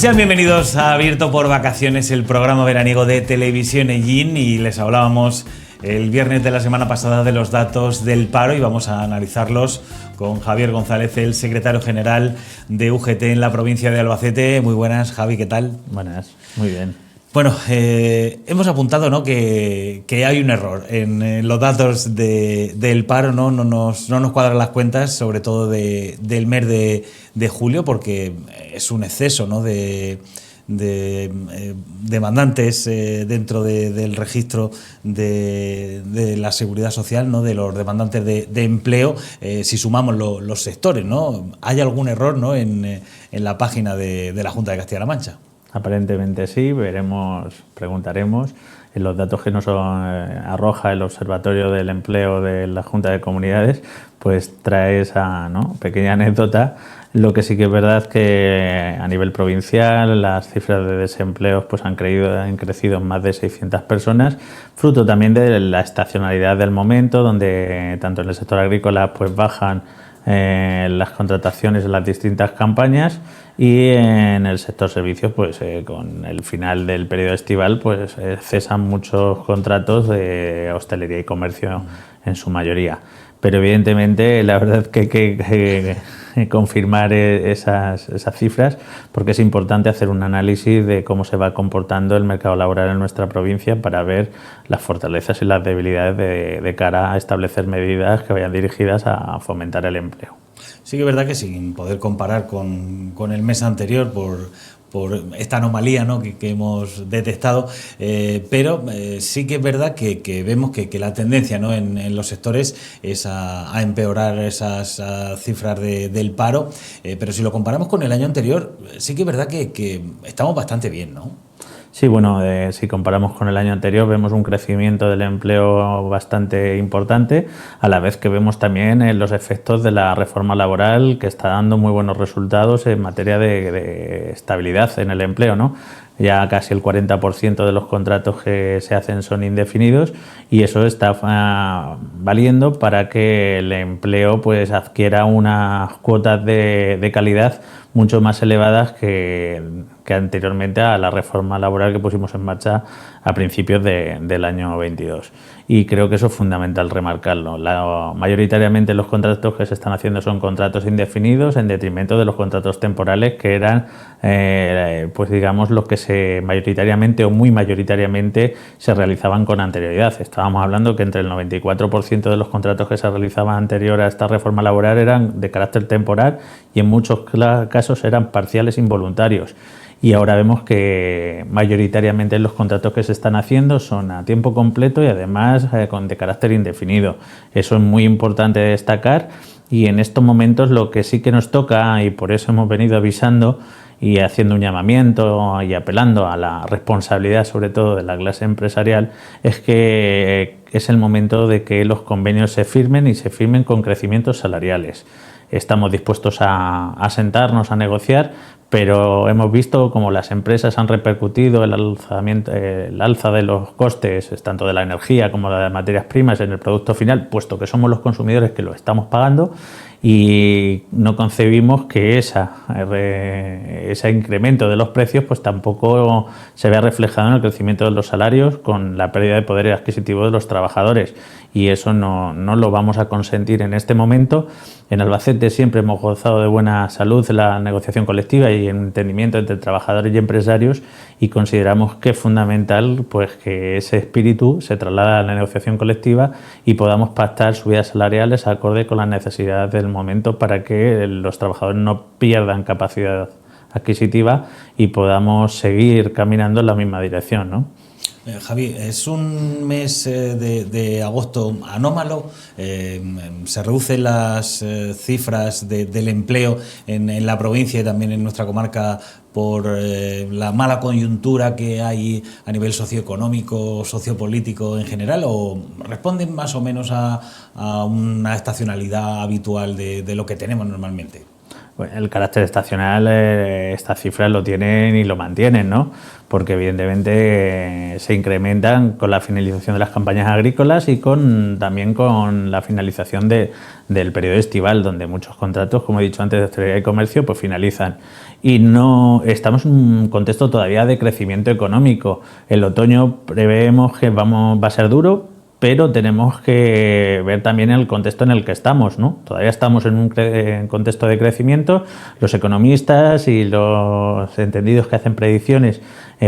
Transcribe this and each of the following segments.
Sean bienvenidos a Abierto por Vacaciones, el programa veraniego de Televisión Ellín, y les hablábamos el viernes de la semana pasada de los datos del paro y vamos a analizarlos con Javier González, el secretario general de UGT en la provincia de Albacete. Muy buenas, Javi, ¿qué tal? Buenas, muy bien. Bueno, hemos apuntado, ¿no?, que hay un error en los datos del paro, ¿no? No nos cuadran las cuentas, sobre todo del mes de julio, porque es un exceso, ¿no?, de demandantes dentro del registro de la Seguridad Social, ¿no?, de los demandantes de empleo, si sumamos los sectores, ¿no? ¿Hay algún error, ¿no?, en la página de la Junta de Castilla-La Mancha? Aparentemente sí, preguntaremos. En los datos que nos arroja el Observatorio del Empleo de la Junta de Comunidades, pues trae esa, ¿no?, pequeña anécdota. Lo que sí que es verdad que a nivel provincial las cifras de desempleo pues han crecido en más de 600 personas, fruto también de la estacionalidad del momento, donde tanto en el sector agrícola pues bajan las contrataciones en las distintas campañas, y en el sector servicios pues con el final del periodo estival pues cesan muchos contratos de hostelería y comercio en su mayoría. Pero evidentemente la verdad que hay que confirmar esas cifras, porque es importante hacer un análisis de cómo se va comportando el mercado laboral en nuestra provincia para ver las fortalezas y las debilidades de cara a establecer medidas que vayan dirigidas a fomentar el empleo. Sí que es verdad que sin poder comparar con el mes anterior por esta anomalía, ¿no?, que hemos detectado, pero sí que es verdad que vemos que la tendencia, ¿no?, en los sectores es a empeorar esas cifras del paro, pero si lo comparamos con el año anterior, sí que es verdad que estamos bastante bien, ¿no? Sí, bueno, si comparamos con el año anterior vemos un crecimiento del empleo bastante importante, a la vez que vemos también los efectos de la reforma laboral, que está dando muy buenos resultados en materia de estabilidad en el empleo, ¿no? Ya casi el 40% de los contratos que se hacen son indefinidos, y eso está valiendo para que el empleo pues adquiera unas cuotas de calidad mucho más elevadas que anteriormente a la reforma laboral que pusimos en marcha a principios del año 22. Y creo que eso es fundamental remarcarlo. Mayoritariamente los contratos que se están haciendo son contratos indefinidos, en detrimento de los contratos temporales, que eran pues digamos los que mayoritariamente o muy mayoritariamente se realizaban con anterioridad. Estábamos hablando que entre el 94% de los contratos que se realizaban anterior a esta reforma laboral eran de carácter temporal, y en muchos casos eran parciales involuntarios. Y ahora vemos que mayoritariamente los contratos que se están haciendo son a tiempo completo y además de carácter indefinido. Eso es muy importante destacar, y en estos momentos lo que sí que nos toca, y por eso hemos venido avisando y haciendo un llamamiento y apelando a la responsabilidad sobre todo de la clase empresarial, es que es el momento de que los convenios se firmen, y se firmen con crecimientos salariales. Estamos dispuestos a sentarnos a negociar, pero hemos visto cómo las empresas han repercutido el alza de los costes, tanto de la energía como de las materias primas, en el producto final, puesto que somos los consumidores que lo estamos pagando, y no concebimos que ese incremento de los precios pues tampoco se vea reflejado en el crecimiento de los salarios, con la pérdida de poder adquisitivo de los trabajadores, y eso no lo vamos a consentir en este momento. En Albacete siempre hemos gozado de buena salud en la negociación colectiva y en entendimiento entre trabajadores y empresarios, y consideramos que es fundamental pues que ese espíritu se traslade a la negociación colectiva y podamos pactar subidas salariales acorde con las necesidades del momento, para que los trabajadores no pierdan capacidad adquisitiva y podamos seguir caminando en la misma dirección, ¿no? Javi, es un mes de agosto anómalo, se reducen las cifras del empleo en la provincia y también en nuestra comarca por la mala coyuntura que hay a nivel socioeconómico, sociopolítico en general, o responden más o menos a una estacionalidad habitual de lo que tenemos normalmente. Pues el carácter estacional, estas cifras lo tienen y lo mantienen, ¿no? Porque evidentemente se incrementan con la finalización de las campañas agrícolas y también con la finalización del periodo estival, donde muchos contratos, como he dicho antes, de hostelería y comercio, pues finalizan. Y no estamos en un contexto todavía de crecimiento económico. El otoño preveemos que va a ser duro, pero tenemos que ver también el contexto en el que estamos, ¿no? Todavía estamos en un contexto de crecimiento. Los economistas y los entendidos que hacen predicciones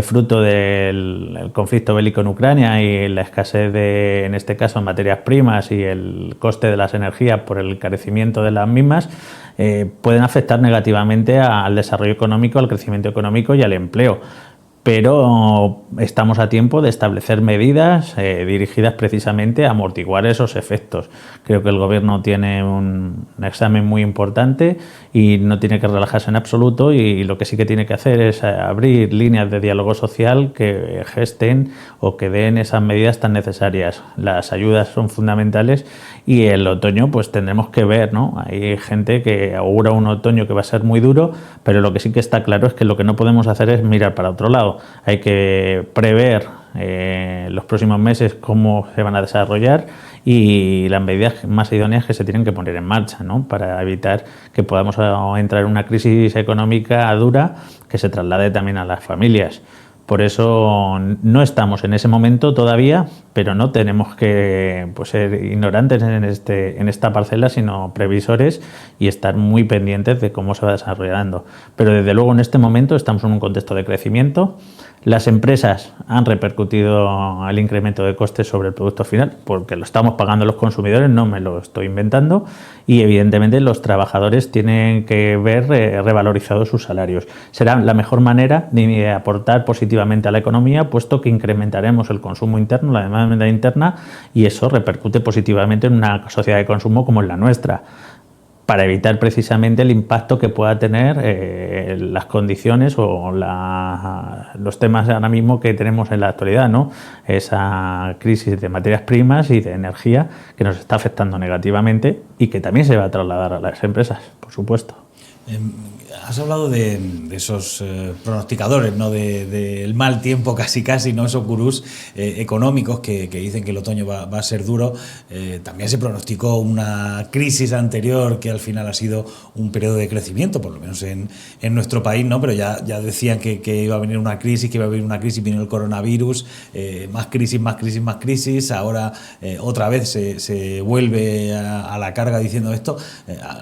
fruto del conflicto bélico en Ucrania y la escasez de, en este caso, en materias primas y el coste de las energías por el encarecimiento de las mismas, pueden afectar negativamente al desarrollo económico, al crecimiento económico y al empleo. Pero estamos a tiempo de establecer medidas dirigidas precisamente a amortiguar esos efectos. Creo que el Gobierno tiene un examen muy importante y no tiene que relajarse en absoluto, y lo que sí que tiene que hacer es abrir líneas de diálogo social que gesten o que den esas medidas tan necesarias. Las ayudas son fundamentales y el otoño pues tendremos que ver, ¿no? Hay gente que augura un otoño que va a ser muy duro, pero lo que sí que está claro es que lo que no podemos hacer es mirar para otro lado. Hay que prever los próximos meses cómo se van a desarrollar y las medidas más idóneas que se tienen que poner en marcha, ¿no? Para evitar que podamos entrar en una crisis económica dura que se traslade también a las familias. Por eso no estamos en ese momento todavía, pero no tenemos que ser ignorantes en esta parcela, sino previsores y estar muy pendientes de cómo se va desarrollando. Pero desde luego en este momento estamos en un contexto de crecimiento. Las empresas han repercutido el incremento de costes sobre el producto final porque lo estamos pagando los consumidores, no me lo estoy inventando, y evidentemente los trabajadores tienen que ver revalorizados sus salarios. Será la mejor manera de aportar positivamente a la economía, puesto que incrementaremos el consumo interno, la demanda interna, y eso repercute positivamente en una sociedad de consumo como es la nuestra, para evitar precisamente el impacto que pueda tener las condiciones o los temas ahora mismo que tenemos en la actualidad, ¿no? Esa crisis de materias primas y de energía que nos está afectando negativamente y que también se va a trasladar a las empresas, por supuesto. Has hablado de esos pronosticadores, ¿no? Del mal tiempo casi, ¿no? Esos gurús económicos que dicen que el otoño va a ser duro. También se pronosticó una crisis anterior que al final ha sido un periodo de crecimiento, por lo menos en nuestro país, ¿no? Pero ya decían que iba a venir una crisis, vino el coronavirus, más crisis. Ahora otra vez se vuelve a la carga diciendo esto.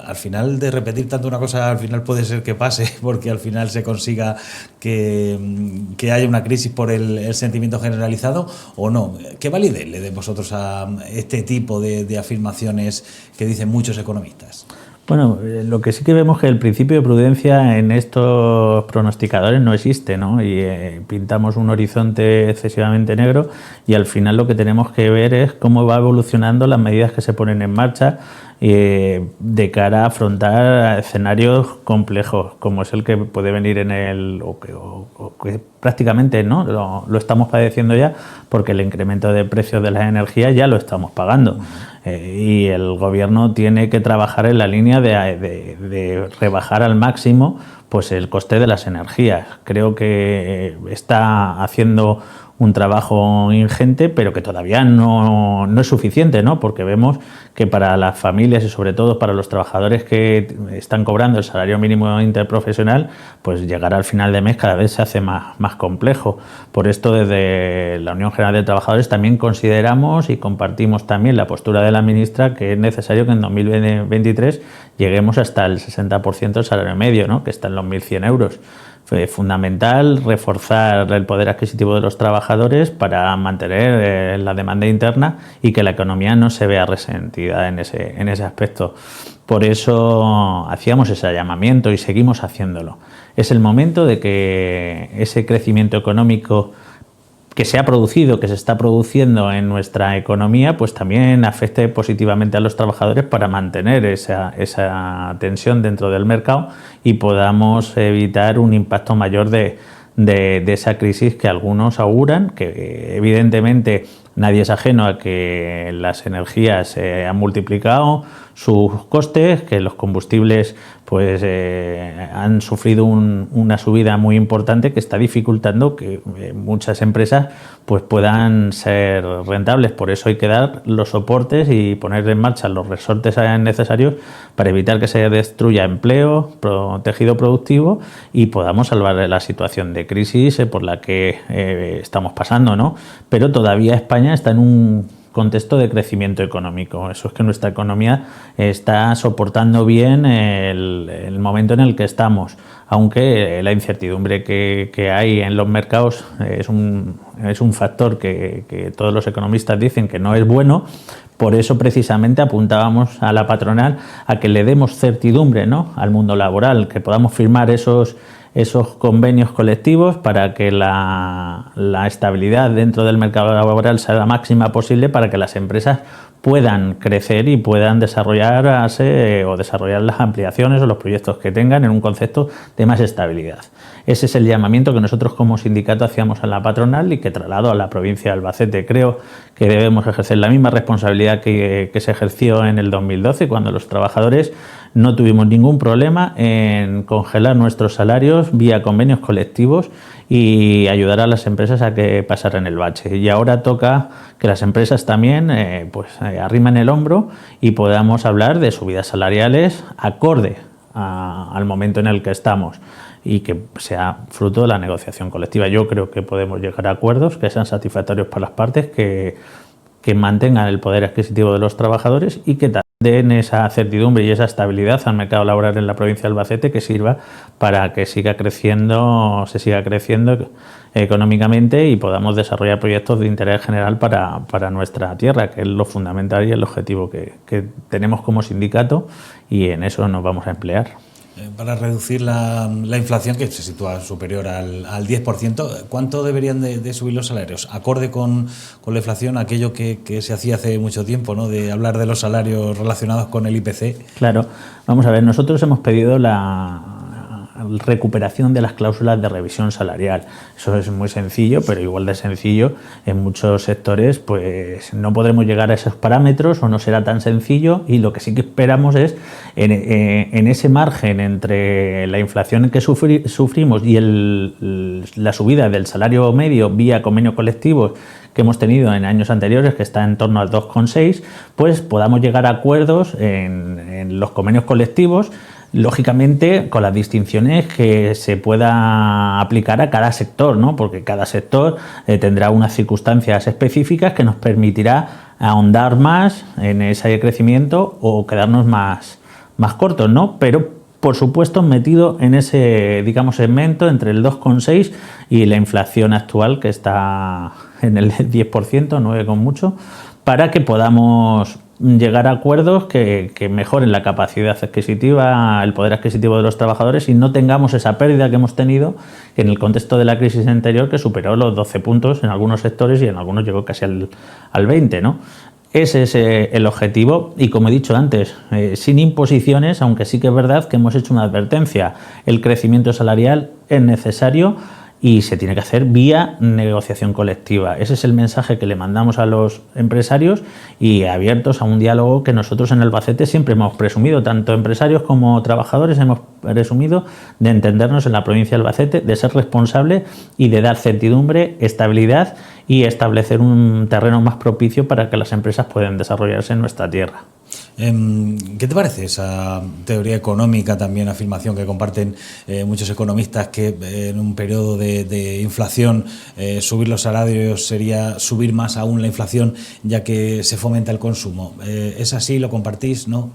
Al final de repetir tanto una cosa, al final puede ser que pase, porque al final se consiga que haya una crisis por el sentimiento generalizado, o no. ¿Qué validez le den vosotros a este tipo de afirmaciones que dicen muchos economistas? Bueno, lo que sí que vemos es que el principio de prudencia en estos pronosticadores no existe, ¿no? Y pintamos un horizonte excesivamente negro y al final lo que tenemos que ver es cómo va evolucionando las medidas que se ponen en marcha de cara a afrontar escenarios complejos, como es el que puede venir o que prácticamente no lo estamos padeciendo ya, porque el incremento de precios de las energías ya lo estamos pagando. Y el Gobierno tiene que trabajar en la línea de rebajar al máximo pues el coste de las energías. Creo que está haciendo un trabajo ingente, pero que todavía no es suficiente, ¿no? Porque vemos que para las familias y sobre todo para los trabajadores que están cobrando el salario mínimo interprofesional, pues llegar al final de mes cada vez se hace más complejo. Por esto, desde la Unión General de Trabajadores también consideramos y compartimos también la postura de la ministra, que es necesario que en 2023 lleguemos hasta el 60% del salario medio, ¿no? Que está en los 1.100 euros. Fue fundamental reforzar el poder adquisitivo de los trabajadores para mantener la demanda interna y que la economía no se vea resentida en ese aspecto. Por eso hacíamos ese llamamiento y seguimos haciéndolo. Es el momento de que ese crecimiento económico que se ha producido, que se está produciendo en nuestra economía, pues también afecte positivamente a los trabajadores para mantener esa tensión dentro del mercado y podamos evitar un impacto mayor de esa crisis que algunos auguran, que evidentemente nadie es ajeno a que las energías han multiplicado sus costes, que los combustibles pues han sufrido una subida muy importante que está dificultando que muchas empresas pues puedan ser rentables. Por eso hay que dar los soportes y poner en marcha los resortes necesarios para evitar que se destruya empleo, tejido productivo y podamos salvar la situación de crisis por la que estamos pasando, ¿no? Pero todavía España está en un contexto de crecimiento económico. Eso es que nuestra economía está soportando bien el momento en el que estamos, aunque la incertidumbre que hay en los mercados es un factor que todos los economistas dicen que no es bueno. Por eso precisamente apuntábamos a la patronal a que le demos certidumbre, ¿no?, al mundo laboral, que podamos firmar esos convenios colectivos para que la estabilidad dentro del mercado laboral sea la máxima posible para que las empresas puedan crecer y puedan desarrollarse o desarrollar las ampliaciones o los proyectos que tengan en un concepto de más estabilidad. Ese es el llamamiento que nosotros como sindicato hacíamos a la patronal y que trasladó a la provincia de Albacete. Creo que debemos ejercer la misma responsabilidad que se ejerció en el 2012, cuando los trabajadores no tuvimos ningún problema en congelar nuestros salarios vía convenios colectivos y ayudar a las empresas a que pasaran el bache. Y ahora toca que las empresas también arrimen el hombro y podamos hablar de subidas salariales acorde al momento en el que estamos y que sea fruto de la negociación colectiva. Yo creo que podemos llegar a acuerdos que sean satisfactorios para las partes, que mantengan el poder adquisitivo de los trabajadores y que den esa certidumbre y esa estabilidad al mercado laboral en la provincia de Albacete, que sirva para que se siga creciendo económicamente y podamos desarrollar proyectos de interés general para nuestra tierra, que es lo fundamental y el objetivo que tenemos como sindicato, y en eso nos vamos a emplear. Para reducir la inflación, que se sitúa superior al 10%, ¿cuánto deberían de subir los salarios? Acorde con la inflación, aquello que se hacía hace mucho tiempo, ¿no?, de hablar de los salarios relacionados con el IPC. Claro, vamos a ver, nosotros hemos pedido la recuperación de las cláusulas de revisión salarial. Eso es muy sencillo, pero igual de sencillo en muchos sectores pues no podremos llegar a esos parámetros o no será tan sencillo, y lo que sí que esperamos es en ese margen entre la inflación que sufrimos y la subida del salario medio vía convenios colectivos que hemos tenido en años anteriores, que está en torno al 2,6, pues podamos llegar a acuerdos en los convenios colectivos, lógicamente con las distinciones que se pueda aplicar a cada sector, ¿no?, porque cada sector tendrá unas circunstancias específicas que nos permitirá ahondar más en ese crecimiento o quedarnos más cortos, ¿no? Pero por supuesto metido en ese, digamos, segmento entre el 2,6 y la inflación actual, que está en el 10%, 9 con mucho, para que podamos llegar a acuerdos que mejoren la capacidad adquisitiva, el poder adquisitivo de los trabajadores, y no tengamos esa pérdida que hemos tenido en el contexto de la crisis anterior, que superó los 12 puntos en algunos sectores y en algunos llegó casi al 20, ¿no? Ese es el objetivo, y como he dicho antes, sin imposiciones, aunque sí que es verdad que hemos hecho una advertencia. El crecimiento salarial es necesario y se tiene que hacer vía negociación colectiva. Ese es el mensaje que le mandamos a los empresarios, y abiertos a un diálogo que nosotros en Albacete siempre hemos presumido, tanto empresarios como trabajadores hemos presumido de entendernos en la provincia de Albacete, de ser responsable y de dar certidumbre, estabilidad y establecer un terreno más propicio para que las empresas puedan desarrollarse en nuestra tierra. ¿Qué te parece esa teoría económica, también afirmación que comparten muchos economistas, que en un periodo de inflación subir los salarios sería subir más aún la inflación, ya que se fomenta el consumo? ¿Es así? ¿Lo compartís? ¿No?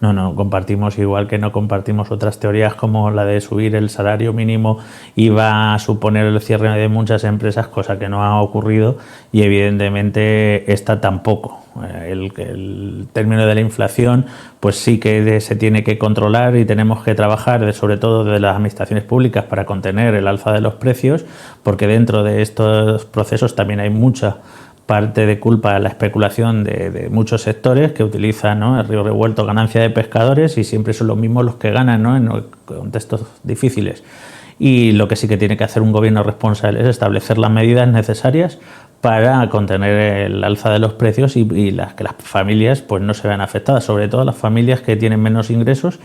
No compartimos, igual que no compartimos otras teorías como la de subir el salario mínimo iba a suponer el cierre de muchas empresas, cosa que no ha ocurrido, y evidentemente esta tampoco. El término de la inflación pues sí que se tiene que controlar, y tenemos que trabajar sobre todo desde las administraciones públicas para contener el alza de los precios, porque dentro de estos procesos también hay mucha parte de culpa de la especulación de muchos sectores que utilizan, ¿no?, el río revuelto, ganancia de pescadores, y siempre son los mismos los que ganan, ¿no?, en contextos difíciles. Y lo que sí que tiene que hacer un gobierno responsable es establecer las medidas necesarias para contener el alza de los precios y que las familias pues no se vean afectadas, sobre todo las familias que tienen menos ingresos,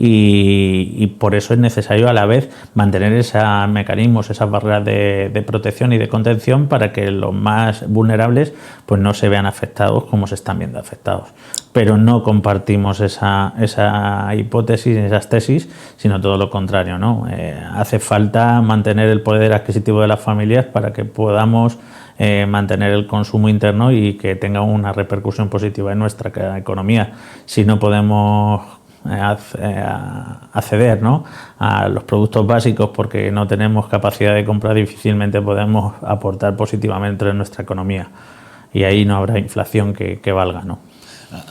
y por eso es necesario a la vez mantener esos mecanismos, esas barreras de protección y de contención para que los más vulnerables pues no se vean afectados como se están viendo afectados. Pero no compartimos esa hipótesis, esas tesis, sino todo lo contrario, ¿no? Hace falta mantener el poder adquisitivo de las familias para que podamos mantener el consumo interno y que tenga una repercusión positiva en nuestra economía. Si no podemos acceder, ¿no?, a los productos básicos porque no tenemos capacidad de compra, difícilmente podemos aportar positivamente en nuestra economía, y ahí no habrá inflación que valga, ¿no?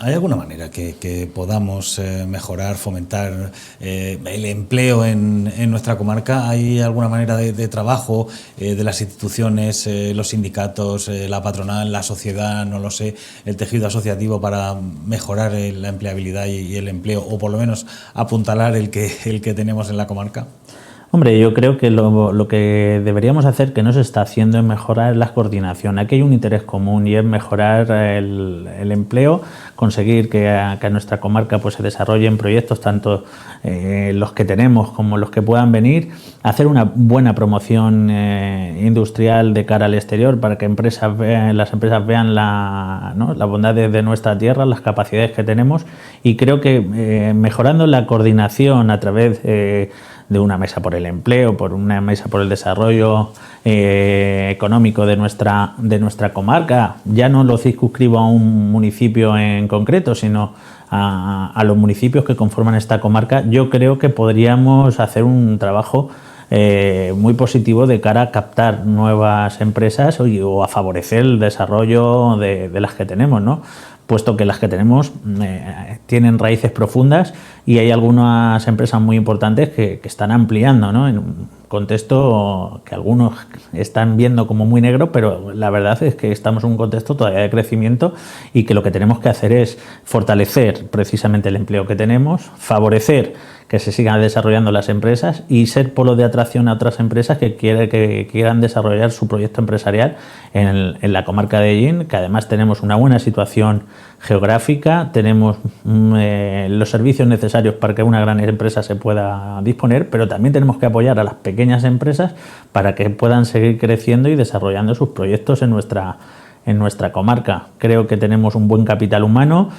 ¿Hay alguna manera que podamos mejorar, fomentar el empleo en nuestra comarca? ¿Hay alguna manera de trabajo de las instituciones, los sindicatos, la patronal, la sociedad, no lo sé, el tejido asociativo para mejorar la empleabilidad y el empleo, o por lo menos apuntalar el que tenemos en la comarca? Hombre, yo creo que lo que deberíamos hacer, que no se está haciendo, es mejorar la coordinación. Aquí hay un interés común y es mejorar el empleo, conseguir que a nuestra comarca pues se desarrollen proyectos, tanto los que tenemos como los que puedan venir, hacer una buena promoción industrial de cara al exterior para que las empresas vean las bondades de nuestra tierra, las capacidades que tenemos, y creo que mejorando la coordinación a través de una mesa por el empleo, por una mesa por el desarrollo económico de nuestra comarca. Ya no lo circunscribo a un municipio en concreto, sino a los municipios que conforman esta comarca. Yo creo que podríamos hacer un trabajo muy positivo de cara a captar nuevas empresas o a favorecer el desarrollo de las que tenemos, ¿no? Puesto que las que tenemos tienen raíces profundas y hay algunas empresas muy importantes que están ampliando, ¿no?, en un contexto que algunos están viendo como muy negro, pero la verdad es que estamos en un contexto todavía de crecimiento y que lo que tenemos que hacer es fortalecer precisamente el empleo que tenemos, favorecer que se sigan desarrollando las empresas y ser polo de atracción a otras empresas que quieran desarrollar su proyecto empresarial en la comarca de Ellín, que además tenemos una buena situación geográfica, tenemos los servicios necesarios para que una gran empresa se pueda disponer, pero también tenemos que apoyar a las pequeñas empresas para que puedan seguir creciendo y desarrollando sus proyectos en nuestra comarca. Creo que tenemos un buen capital humano.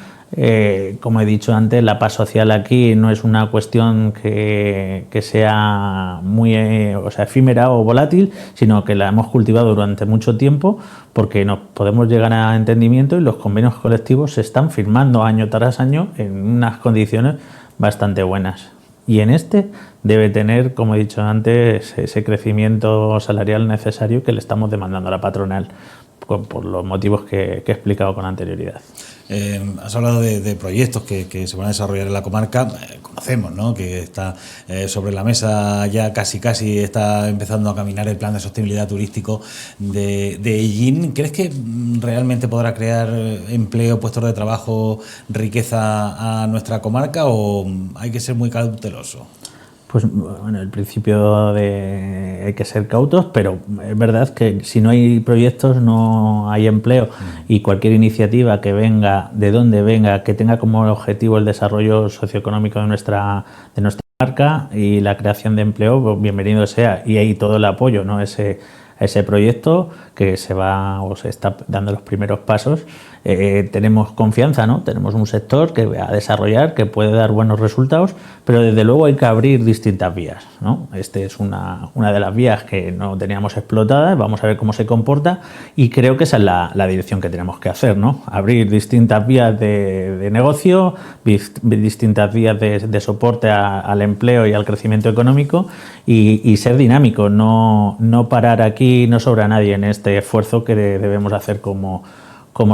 Como he dicho antes, la paz social aquí no es una cuestión que sea muy efímera o volátil, sino que la hemos cultivado durante mucho tiempo, porque nos podemos llegar a entendimiento y los convenios colectivos se están firmando año tras año en unas condiciones bastante buenas. Y en debe tener, como he dicho antes, ese crecimiento salarial necesario que le estamos demandando a la patronal, por los motivos que he explicado con anterioridad. Has hablado de proyectos que se van a desarrollar en la comarca. Conocemos, ¿no?, que está sobre la mesa, ya casi está empezando a caminar el plan de sostenibilidad turístico de Ellín. ¿Crees que realmente podrá crear empleo, puestos de trabajo, riqueza a nuestra comarca, o hay que ser muy cauteloso? Pues bueno, el principio hay que ser cautos, pero es verdad que si no hay proyectos no hay empleo, y cualquier iniciativa que venga, de donde venga, que tenga como objetivo el desarrollo socioeconómico de nuestra marca y la creación de empleo, pues bienvenido sea, y hay todo el apoyo, ¿no?, ese proyecto que se está dando los primeros pasos. Tenemos confianza, ¿no? Tenemos un sector que va a desarrollar, que puede dar buenos resultados, pero desde luego hay que abrir distintas vías, ¿no? Es una de las vías que no teníamos explotadas. Vamos a ver cómo se comporta, y creo que esa es la dirección que tenemos que hacer, ¿no? Abrir distintas vías de negocio, distintas vías de soporte al empleo y al crecimiento económico, y ser dinámico, no parar aquí. No sobra nadie en este esfuerzo que debemos hacer como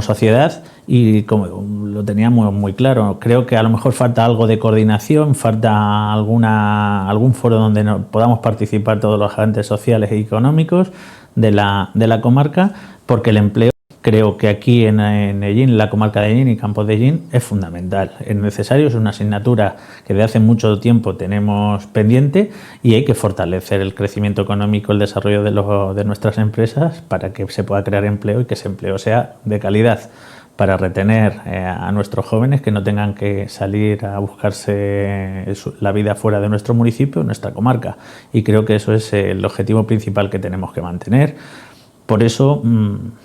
sociedad, y como lo teníamos muy claro, creo que a lo mejor falta algo de coordinación, falta algún foro donde podamos participar todos los agentes sociales y económicos de la comarca, porque el empleo creo que aquí en Ellín, la comarca de Ellín y Campos de Ellín, es fundamental, es necesario, es una asignatura que de hace mucho tiempo tenemos pendiente y hay que fortalecer el crecimiento económico, el desarrollo de nuestras empresas para que se pueda crear empleo y que ese empleo sea de calidad, para retener a nuestros jóvenes, que no tengan que salir a buscarse la vida fuera de nuestro municipio, nuestra comarca. Y creo que eso es el objetivo principal que tenemos que mantener. Por eso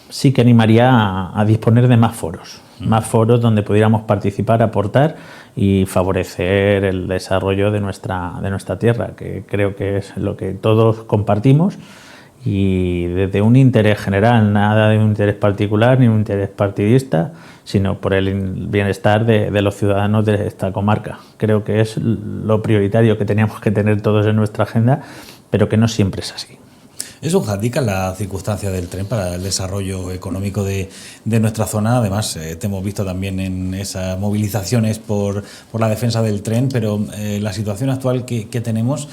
sí que animaría a disponer de más foros donde pudiéramos participar, aportar y favorecer el desarrollo de nuestra tierra, que creo que es lo que todos compartimos, y desde un interés general, nada de un interés particular ni un interés partidista, sino por el bienestar de los ciudadanos de esta comarca. Creo que es lo prioritario que teníamos que tener todos en nuestra agenda, pero que no siempre es así. ¿Es un hándicap la circunstancia del tren para el desarrollo económico de nuestra zona? Además, te hemos visto también en esas movilizaciones por la defensa del tren, pero la situación actual que tenemos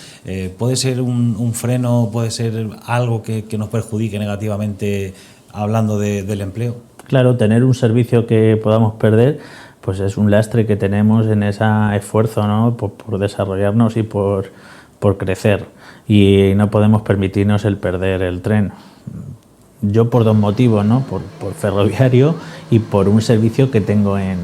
puede ser un freno, puede ser algo que nos perjudique negativamente hablando del empleo. Claro, tener un servicio que podamos perder pues es un lastre que tenemos en ese esfuerzo, ¿no? por desarrollarnos y por crecer. Y no podemos permitirnos el perder el tren. Yo por dos motivos, ¿no? Por ferroviario y por un servicio que tengo en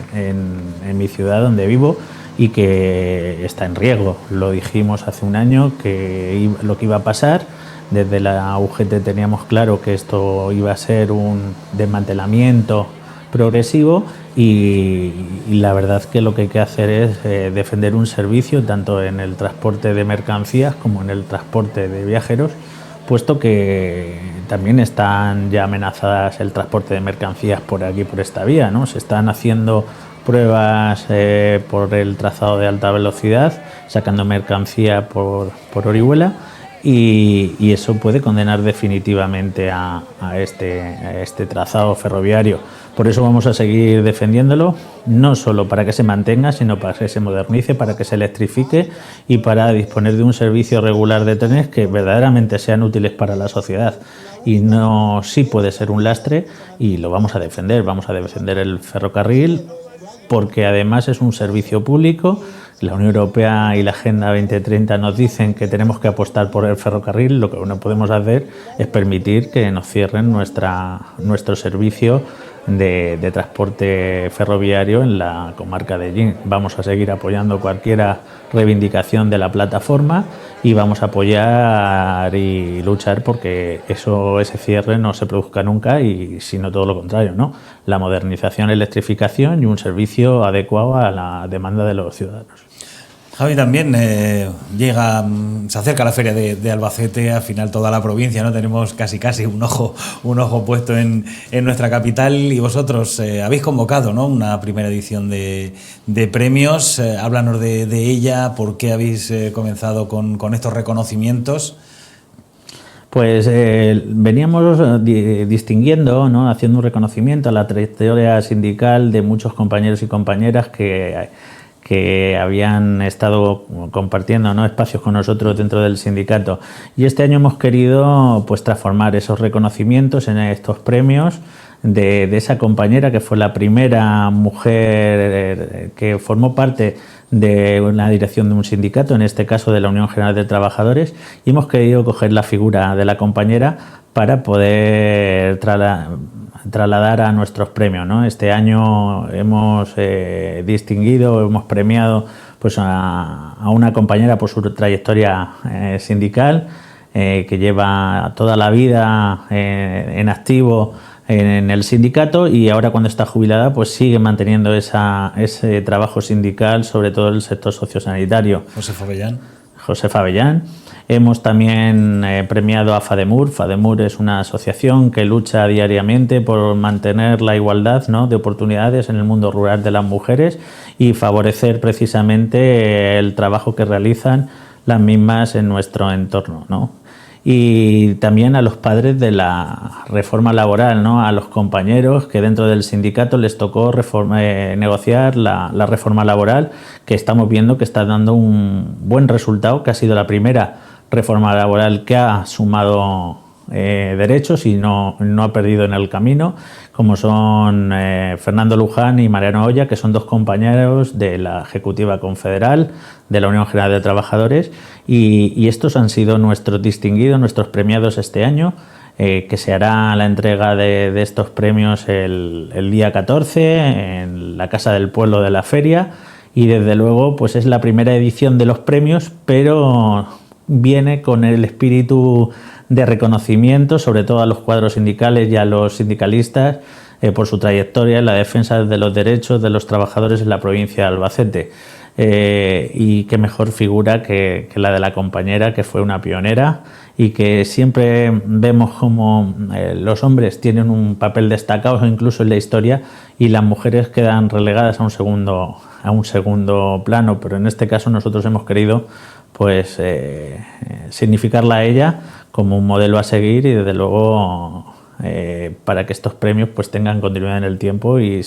mi ciudad donde vivo y que está en riesgo. Lo dijimos hace un año que lo que iba a pasar. Desde la UGT teníamos claro que esto iba a ser un desmantelamiento progresivo y la verdad que lo que hay que hacer es defender un servicio tanto en el transporte de mercancías como en el transporte de viajeros, puesto que también están ya amenazadas el transporte de mercancías por aquí, por esta vía, ¿no? Se están haciendo pruebas por el trazado de alta velocidad, sacando mercancía por Orihuela. Y eso puede condenar definitivamente a este trazado ferroviario. Por eso vamos a seguir defendiéndolo, no solo para que se mantenga, sino para que se modernice, para que se electrifique y para disponer de un servicio regular de trenes que verdaderamente sean útiles para la sociedad. Y no, sí puede ser un lastre y lo vamos a defender el ferrocarril, porque además es un servicio público. La Unión Europea y la Agenda 2030 nos dicen que tenemos que apostar por el ferrocarril. Lo que no podemos hacer es permitir que nos cierren nuestro servicio de transporte ferroviario en la comarca de Ellín. Vamos a seguir apoyando cualquier reivindicación de la plataforma y vamos a apoyar y luchar porque ese cierre no se produzca nunca, y sino todo lo contrario, ¿no? La modernización, electrificación y un servicio adecuado a la demanda de los ciudadanos. Javi, también se acerca la feria de Albacete, al final toda la provincia, ¿no? Tenemos casi un ojo puesto en nuestra capital, y vosotros habéis convocado, ¿no?, una primera edición de premios. Háblanos de ella, por qué habéis comenzado con estos reconocimientos. Pues veníamos distinguiendo, ¿no?, haciendo un reconocimiento a la trayectoria sindical de muchos compañeros y compañeras que habían estado compartiendo, ¿no?, espacios con nosotros dentro del sindicato. Y este año hemos querido pues transformar esos reconocimientos en estos premios de esa compañera que fue la primera mujer que formó parte de una dirección de un sindicato, en este caso de la Unión General de Trabajadores, y hemos querido coger la figura de la compañera para poder trasladar a nuestros premios, ¿no? Este año hemos distinguido, hemos premiado pues a una compañera por su trayectoria sindical, que lleva toda la vida en activo en el sindicato, y ahora cuando está jubilada pues sigue manteniendo ese trabajo sindical, sobre todo el sector sociosanitario. Josefa Avellán. Hemos también premiado a FADEMUR. FADEMUR es una asociación que lucha diariamente por mantener la igualdad, ¿no?, de oportunidades en el mundo rural de las mujeres y favorecer precisamente el trabajo que realizan las mismas en nuestro entorno, ¿no? Y también a los padres de la reforma laboral, ¿no?, a los compañeros que dentro del sindicato les tocó negociar la reforma laboral, que estamos viendo que está dando un buen resultado, que ha sido la primera reforma laboral que ha sumado derechos y no ha perdido en el camino, como son Fernando Luján y Mariano Olla, que son dos compañeros de la Ejecutiva Confederal de la Unión General de Trabajadores, y estos han sido nuestros distinguidos, nuestros premiados este año, que se hará la entrega de estos premios el día 14 en la Casa del Pueblo de la Feria, y desde luego pues es la primera edición de los premios, pero viene con el espíritu de reconocimiento, sobre todo a los cuadros sindicales y a los sindicalistas, por su trayectoria en la defensa de los derechos de los trabajadores en la provincia de Albacete. Y qué mejor figura que la de la compañera, que fue una pionera y que siempre vemos como los hombres tienen un papel destacado incluso en la historia y las mujeres quedan relegadas a un segundo plano, pero en este caso nosotros hemos querido pues significarla a ella como un modelo a seguir, y desde luego para que estos premios pues tengan continuidad en el tiempo y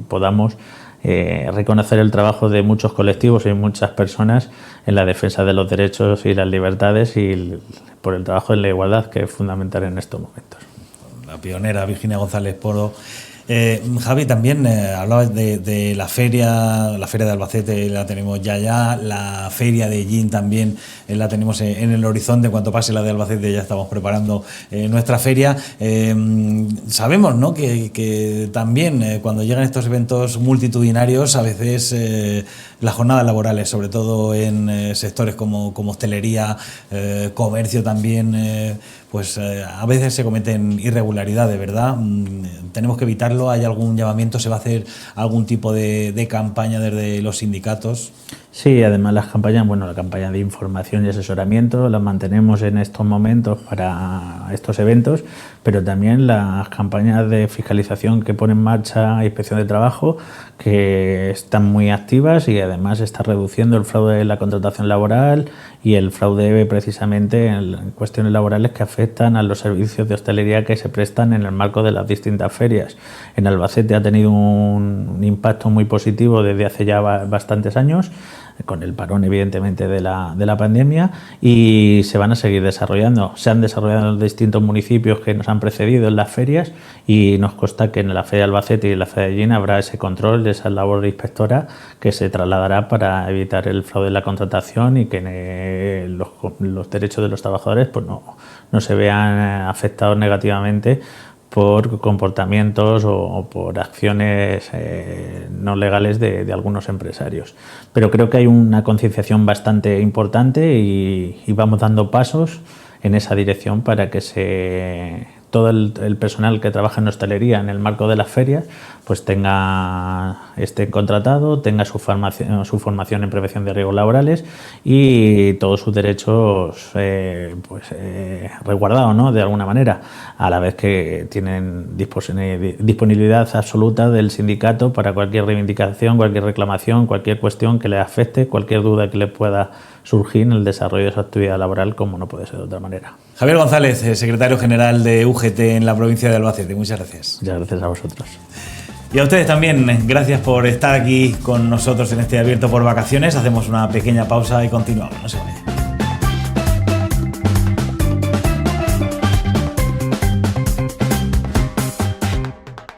podamos reconocer el trabajo de muchos colectivos y muchas personas en la defensa de los derechos y las libertades, y por el trabajo en la igualdad, que es fundamental en estos momentos. La pionera Virginia González Poro. Javi, también hablabas de la feria de Albacete, la tenemos ya, la feria de Ellín también la tenemos en el horizonte. En cuanto pase la de Albacete ya estamos preparando nuestra feria. Sabemos, ¿no?, que también cuando llegan estos eventos multitudinarios, a veces las jornadas laborales, sobre todo en sectores como hostelería, comercio también, pues a veces se cometen irregularidades, ¿verdad? Tenemos que evitarlo. ¿Hay algún llamamiento? ¿Se va a hacer algún tipo de campaña desde los sindicatos? Sí, además las campañas, la campaña de información y asesoramiento las mantenemos en estos momentos para estos eventos, pero también las campañas de fiscalización que pone en marcha Inspección de Trabajo, que están muy activas, y además está reduciendo el fraude en la contratación laboral y el fraude precisamente en cuestiones laborales que afectan a los servicios de hostelería que se prestan en el marco de las distintas ferias. En Albacete ha tenido un impacto muy positivo desde hace ya bastantes años, con el parón evidentemente de la pandemia, y se van a seguir desarrollando. Se han desarrollado en los distintos municipios que nos han precedido en las ferias, y nos consta que en la Feria de Albacete y en la Feria de Ellín habrá ese control, esa labor de inspectora que se trasladará para evitar el fraude en la contratación y que los derechos de los trabajadores pues no se vean afectados negativamente por comportamientos o por acciones no legales de algunos empresarios. Pero creo que hay una concienciación bastante importante y vamos dando pasos en esa dirección para que todo el personal que trabaja en hostelería en el marco de las ferias pues esté contratado, tenga su formación en prevención de riesgos laborales y todos sus derechos resguardados, ¿no?, de alguna manera, a la vez que tienen disponibilidad absoluta del sindicato para cualquier reivindicación, cualquier reclamación, cualquier cuestión que les afecte, cualquier duda que les pueda surgir en el desarrollo de su actividad laboral, como no puede ser de otra manera. Javier González, secretario general de UGT en la provincia de Albacete, muchas gracias. Muchas gracias a vosotros. Y a ustedes también, gracias por estar aquí con nosotros en este Abierto por Vacaciones. Hacemos una pequeña pausa y continuamos, no se vayan.